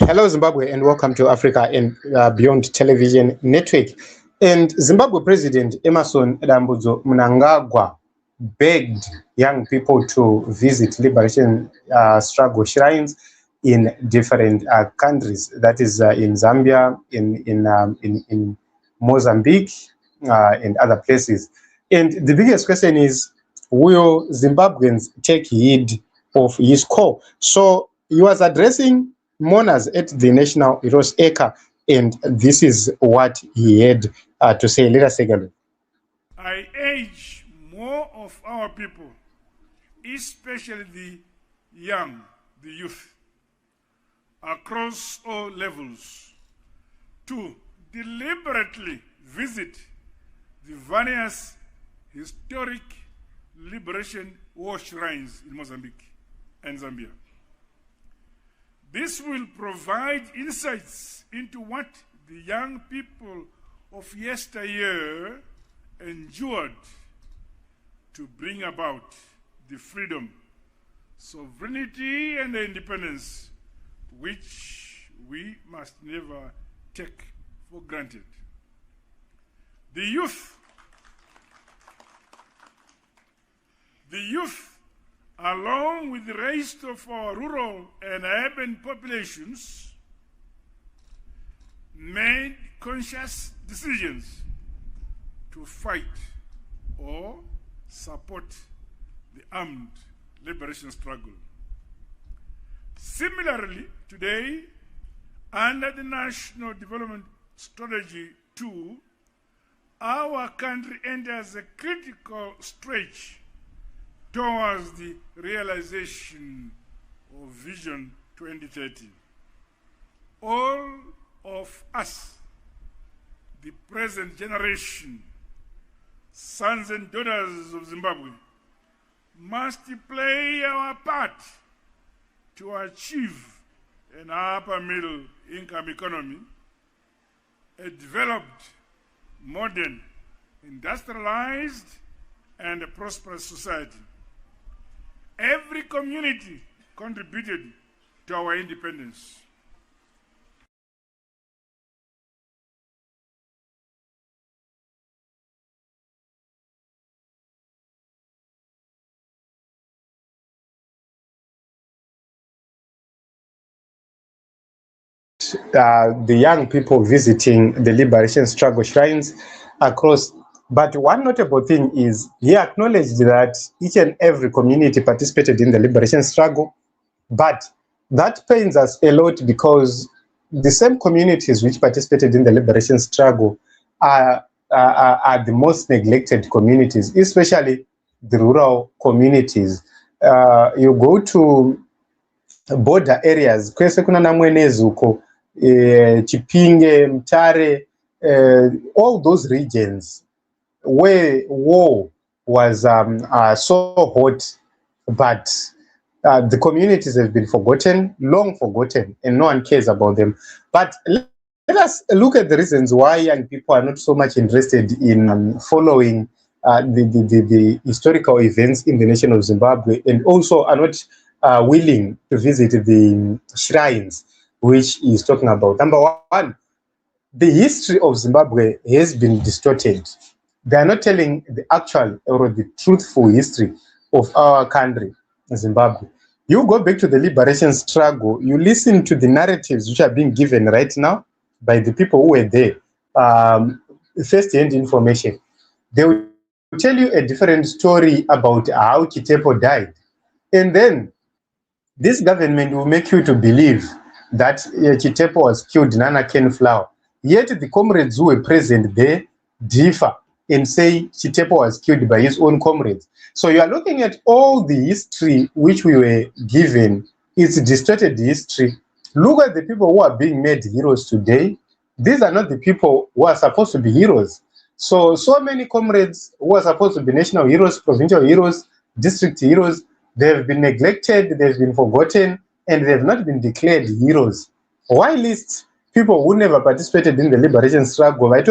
Hello, Zimbabwe, and welcome to Africa and Beyond Television Network. And Zimbabwe President Emmerson Mnangagwa begged young people to visit liberation struggle shrines in different countries. That is in Zambia, in Mozambique, and other places. And the biggest question is, will Zimbabweans take heed of his call? So he was addressing mourners at the National Heroes Acre, and this is what he had to say. Let us take a look. I urge more of our people, especially the young, the youth, across all levels, to deliberately visit the various historic liberation war shrines in Mozambique and Zambia. This will provide insights into what the young people of yesteryear endured to bring about the freedom, sovereignty, and independence which we must never take for granted. The youth, along with the rest of our rural and urban populations, made conscious decisions to fight or support the armed liberation struggle. Similarly, today, under the National Development Strategy 2, our country enters a critical stretch towards the realization of Vision 2030. All of us, the present generation, sons and daughters of Zimbabwe, must play our part to achieve an upper middle income economy, a developed, modern, industrialized, and a prosperous society. Every community contributed to our independence. The young people visiting the liberation struggle shrines across. But one notable thing is he acknowledged that each and every community participated in the liberation struggle, but that pains us a lot because the same communities which participated in the liberation struggle are the most neglected communities, especially the rural communities. You go to border areas, kwese kuna namwenezi uko, Chipinge, Mtare, all those regions where war was so hot, but the communities have been forgotten, long forgotten, and no one cares about them. But let us look at the reasons why young people are not so much interested in following the historical events in the nation of Zimbabwe, and also are not willing to visit the shrines which he is talking about. Number one, the history of Zimbabwe has been distorted. They are not telling the actual or the truthful history of our country, Zimbabwe. You go back to the liberation struggle, you listen to the narratives which are being given right now by the people who were there, first-hand information. They will tell you a different story about how Chitepo died. And then this government will make you to believe that Chitepo was killed in Nana Ken Flower. Yet the comrades who were present there differ and say Chitepo was killed by his own comrades. So you are looking at all the history which we were given. It's distorted history. Look at the people who are being made heroes today. These are not the people who are supposed to be heroes. So many comrades who are supposed to be national heroes, provincial heroes, district heroes, they have been neglected, they've been forgotten, and they have not been declared heroes. Why list people who never participated in the liberation struggle? They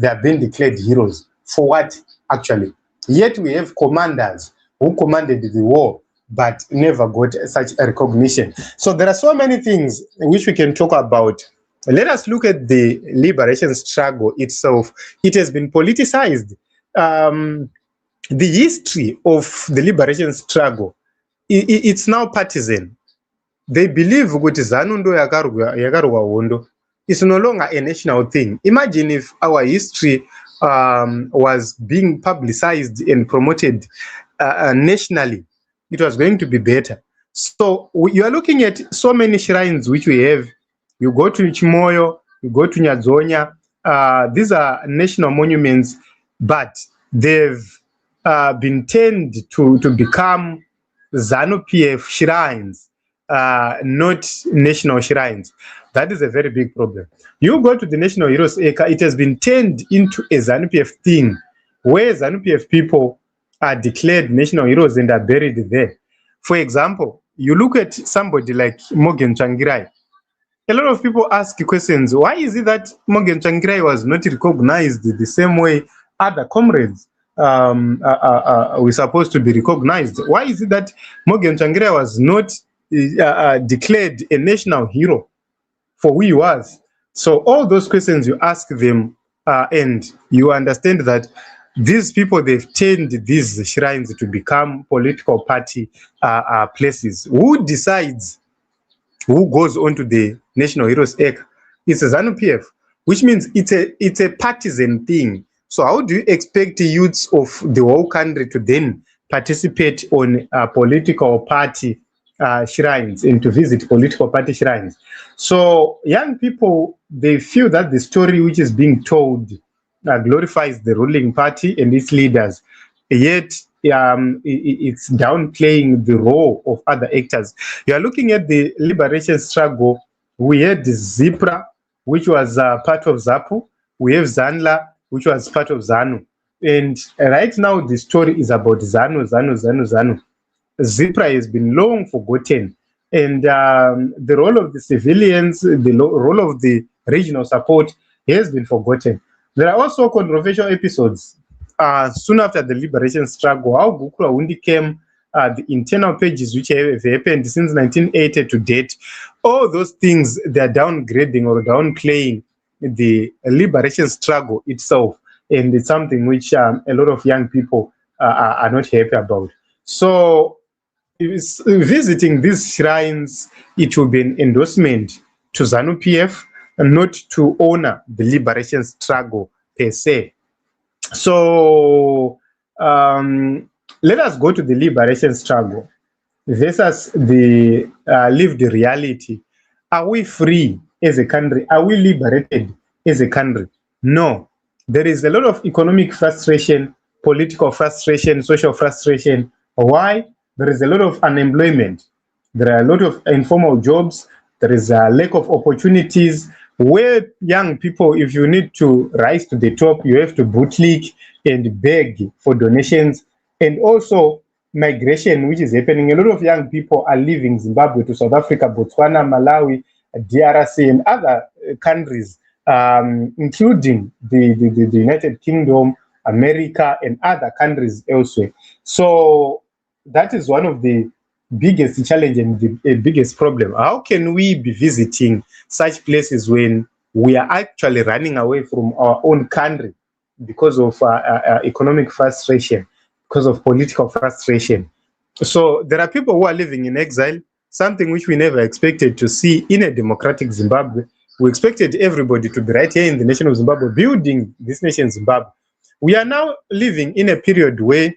have been declared heroes. For what, actually? Yet we have commanders who commanded the war. but never got such a recognition. So there are so many things which we can talk about. Let us look at the liberation struggle itself. It has been politicized. The history of the liberation struggle, it's now partisan. They believe kuti ZANU ndo yakarwa hondo. It's no longer a national thing. Imagine if our history was being publicized and promoted nationally, it was going to be better. So you are looking at so many shrines which we have. You go to Chimoyo, you go to Nyadzonya. These are national monuments, but they've been turned to become ZANU-PF shrines, not national shrines. That is a very big problem. You go to the National Heroes Acre, it has been turned into a ZANU-PF thing, where ZANU-PF people are declared national heroes and are buried there. For example, you look at somebody like Morgan Tsvangirai. A lot of people ask questions. Why is it that Morgan Tsvangirai was not recognized the same way other comrades were supposed to be recognized? Why is it that Morgan Tsvangirai was not declared a national hero for who he was? So all those questions you ask them, and you understand that these people, they've turned these shrines to become political party places. Who decides who goes onto the National Heroes Acre? It's a ZANU-PF, which means it's a partisan thing. So how do you expect youths of the whole country to then participate on political party shrines and to visit political party shrines? So young people, they feel that the story which is being told glorifies the ruling party and its leaders, yet it's downplaying the role of other actors. You are looking at the liberation struggle. We had ZIPRA, which was part of ZAPU. We have ZANLA, which was part of ZANU. And right now, the story is about ZANU. ZIPRA has been long forgotten. And the role of the civilians, the role of the regional support has been forgotten. There are also controversial episodes soon after the liberation struggle, how Gukula Wundi came, the internal pages which have happened since 1980 to date. All those things, they are downgrading or downplaying the liberation struggle itself. And it's something which a lot of young people are not happy about. So visiting these shrines, it will be an endorsement to ZANU-PF and not to honor the liberation struggle per se. So let us go to the liberation struggle versus the lived reality. Are we free as a country? Are we liberated as a country? No. There is a lot of economic frustration, political frustration, social frustration. Why? There is a lot of unemployment. There are a lot of informal jobs. There is a lack of opportunities where young people, if you need to rise to the top, you have to bootleg and beg for donations. And also migration, which is happening. A lot of young people are leaving Zimbabwe to South Africa, Botswana, Malawi, DRC, and other countries, including the United Kingdom, America, and other countries elsewhere. So that is one of the biggest challenge and the biggest problem. How can we be visiting such places when we are actually running away from our own country because of economic frustration, because of political frustration? So there are people who are living in exile, something which we never expected to see in a democratic Zimbabwe. We expected everybody to be right here in the nation of Zimbabwe, building this nation Zimbabwe. We are now living in a period where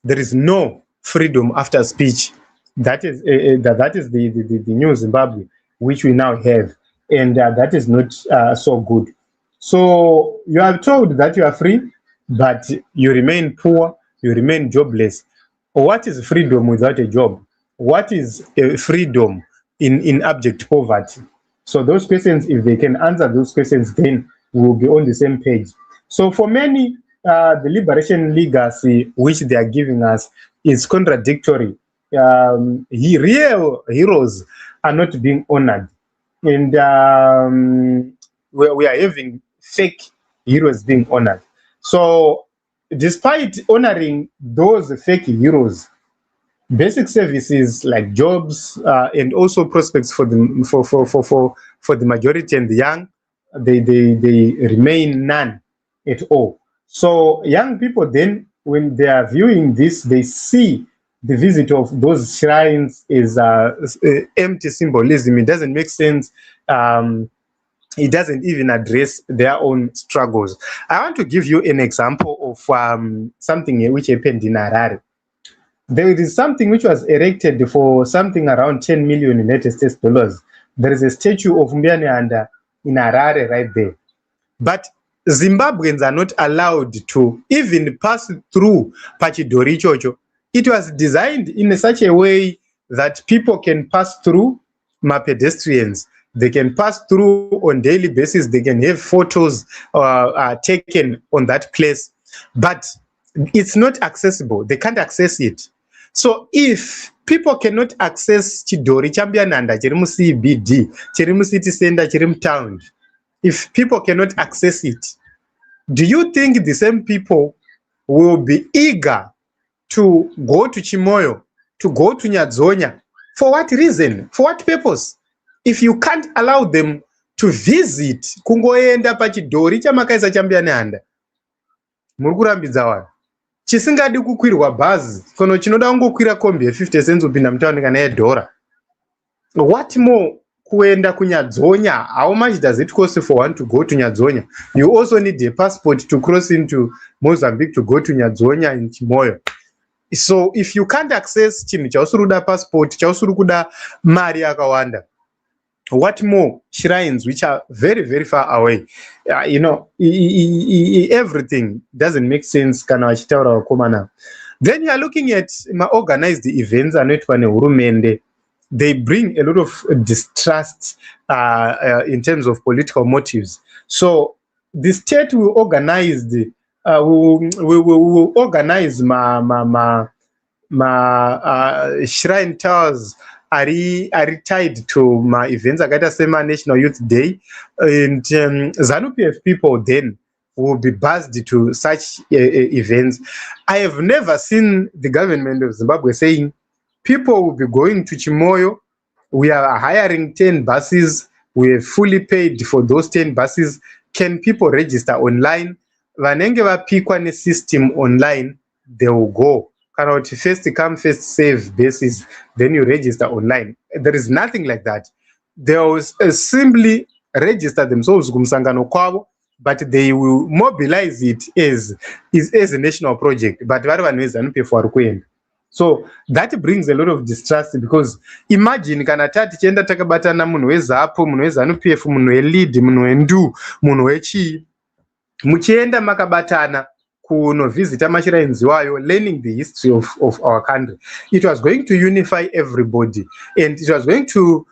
there is no freedom after speech. That is the new Zimbabwe which we now have, and that is not so good. So you are told that you are free, but you remain poor, you remain jobless. What is freedom without a job? What is freedom in abject poverty? So those questions, if they can answer those questions, then we will be on the same page. So for many, the liberation legacy which they are giving us is contradictory. Real heroes are not being honored, and we are having fake heroes being honored. So despite honoring those fake heroes, basic services like jobs and also prospects for the majority and the young, they remain none at all. So young people then, when they are viewing this, they see the visit of those shrines is empty symbolism. It doesn't make sense. It doesn't even address their own struggles. I want to give you an example of something which happened in Harare. There is something which was erected for something around 10 million United States dollars. There is a statue of Mbianianda in Harare right there. But Zimbabweans are not allowed to even pass through Pachidori Chocho. It was designed in such a way that people can pass through, pedestrians. They can pass through on daily basis. They can have photos taken on that place. But it's not accessible. They can't access it. So if people cannot access Chidori Chambiananda, Chirimu CBD, Chirimu City Center, Chirimu Town, if people cannot access it, do you think the same people will be eager to go to Chimoyo, to go to Nyadzonya? For what reason? For what purpose? If you can't allow them to visit, kungoenda pachidhori chamakaisa Chambiananda, muri kurambidza vanhu. Chisingadi kukwirwa bhazi, kono chinoda kungokwira kombi ye50 cents upinda mutaundi kana yedhora. What more kuenda kuNyadzonya? How much does it cost for one to go to Nyadzonya? You also need a passport to cross into Mozambique to go to Nyadzonya in Chimoyo. So if you can't access chinhu chausuruda passport, chausurukuda mari yakawanda, what more shrines which are very, very far away? Everything doesn't make sense. Then you are looking at organized events anoitwa nehurumende. They bring a lot of distrust in terms of political motives. So the state will organize will organize shrine towers are tied to my events akaita sema National Youth Day, and ZANU-PF people then will be buzzed to such events. I have never seen the government of Zimbabwe saying people will be going to Chimoyo. We are hiring 10 buses. We have fully paid for those 10 buses. Can people register online? Vanenge vapikwa ne system online, they will go. First come, first save basis, then you register online. There is nothing like that. They will simply register themselves kumsangano kwavo, but they will mobilize it as a national project. But so that brings a lot of distrust, because imagine kana tati chenda takabatana munhu weZAPU, munhu weZANU-PF, munhu weLead, munhu weNdu, munhu wechi, muchienda makabatana kunovisita mashrines wayo, learning the history of our country. It was going to unify everybody, and it was going to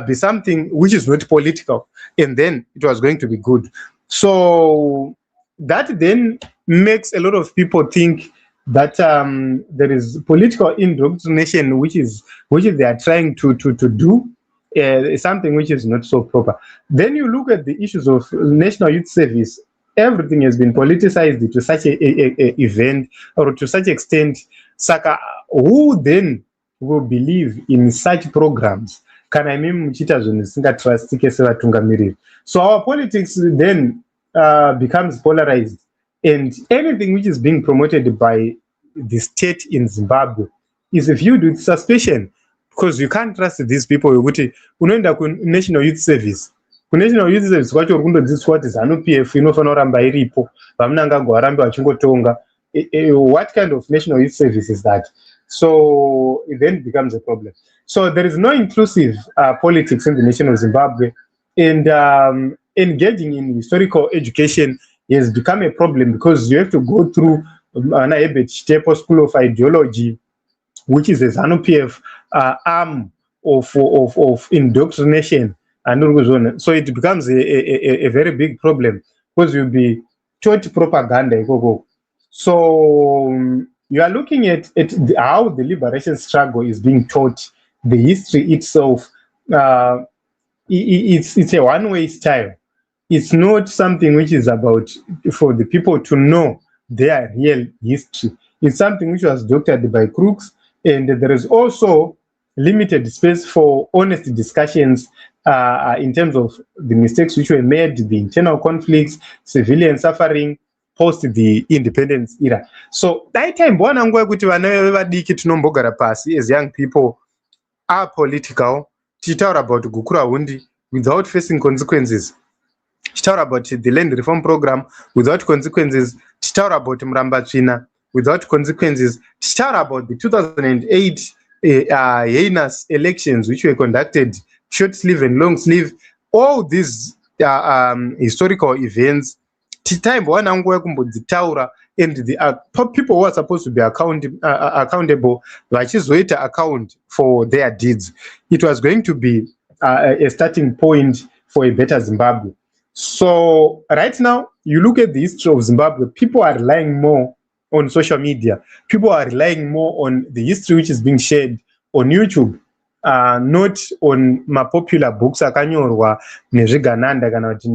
be something which is not political, and then it was going to be good. So that then makes a lot of people think that there is political indoctrination which they are trying to do something which is not so proper. Then you look at the issues of National Youth Service. Everything has been politicized to such a event, or to such extent. Saka, who then will believe in such programs? So our politics then becomes polarized, and anything which is being promoted by the state in Zimbabwe is viewed with suspicion, because you can't trust these people. Unoenda ku National Youth Service. National Youth Service kwacho kundodzidziswa kuti ZANU-PF inofanira kuramba iripo, vamunangagwa varambe vachingotonga. What kind of National Youth Service is that? So it then becomes a problem. So there is no inclusive politics in the nation of Zimbabwe, and engaging in historical education has become a problem, because you have to go through Chitepo School of Ideology, which is a ZANU-PF arm of indoctrination. So it becomes a very big problem, because you'll be taught propaganda. So you are looking at how the liberation struggle is being taught, the history itself. It's a one-way style. It's not something which is about for the people to know their real history. It's something which was doctored by crooks, And there is also limited space for honest discussions in terms of the mistakes which were made, the internal conflicts, civilian suffering, post the independence era. So that time mbona nguva kuti vana vevadiki tinombogara pasi as young people are political, tichitaura about gukura hundi without facing consequences, tichitaura about the land reform program without consequences, tichitaura about murambatsvina without consequences, tichitaura about the 2008 heinous elections which were conducted, short sleeve and long sleeve, all these historical events tichaimbowana nguva yekumbodzitaura, and the people who are supposed to be accountable vachizoita account for their deeds. It was going to be a starting point for a better Zimbabwe. So right now, you look at the history of Zimbabwe, people are relying more on social media. People are relying more on the history which is being shared on YouTube, not on my popular books akanyorwa nezvigananda kana kuti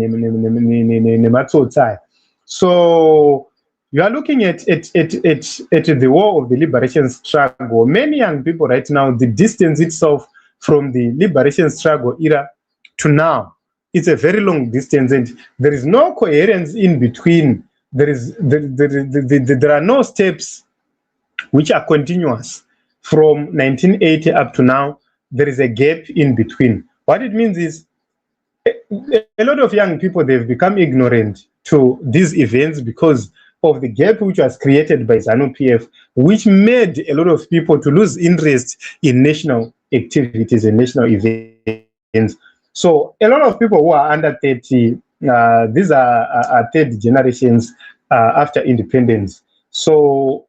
nematsotsa. So you are looking at the war of the liberation struggle. Many young people right now, the distance itself from the liberation struggle era to now, it's a very long distance, and there is no coherence in between. There are no steps which are continuous from 1980 up to now. There is a gap in between. What it means is a lot of young people, they've become ignorant to these events because of the gap which was created by ZANU-PF, which made a lot of people to lose interest in national activities and national events. So a lot of people who are under 30, these are third generations after independence. So,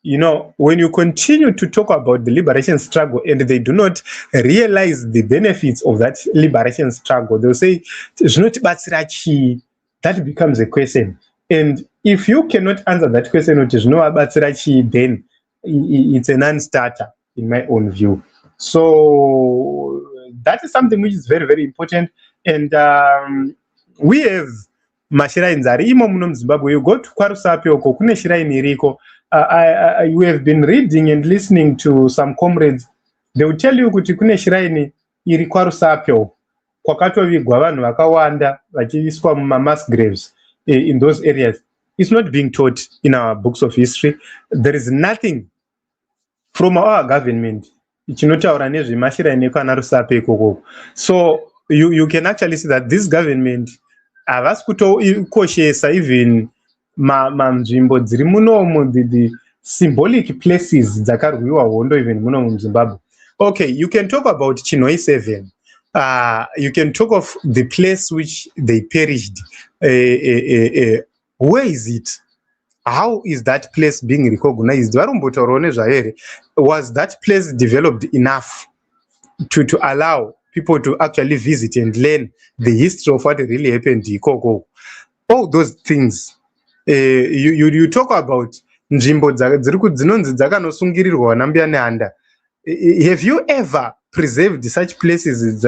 you know, when you continue to talk about the liberation struggle and they do not realize the benefits of that liberation struggle, they'll say, that becomes a question. And if you cannot answer that question, which is no abatsirachi, then it's a non-starter in my own view. So that is something which is very, very important. And we have mashirains arimo muno muZimbabwe. You go to Kwarusape oko kune shiraini iriko. You have been reading and listening to some comrades. They will tell you kuti kune shiraini iri Kwarusape kwakatovigwa vanhu vakawanda vachiiswa mumamass graves in those areas. It's not being taught in our books of history. There is nothing from our government. So you can actually see that this government even the symbolic places even Zimbabwe. Okay, you can talk about Chinoi 7. You can talk of the place which they perished. Where is it? How is that place being recognized? Was that place developed enough to allow people to actually visit and learn the history of what really happened in Kongo? All those things. You talk about Njimbo have you ever preserved such places?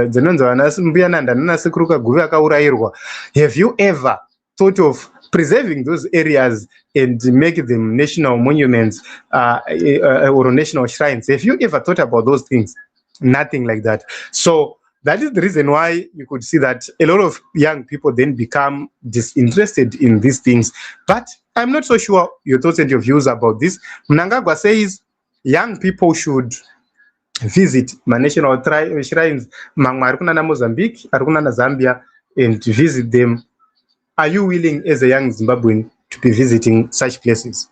Have you ever thought of preserving those areas and make them national monuments or national shrines? Have you ever thought about those things? Nothing like that. So that is the reason why you could see that a lot of young people then become disinterested in these things. But I'm not so sure your thoughts and your views about this. MNANGAGWA says young people should visit my national shrines, Mozambique, Zambia, and to visit them. Are you willing as a young Zimbabwean to be visiting such places?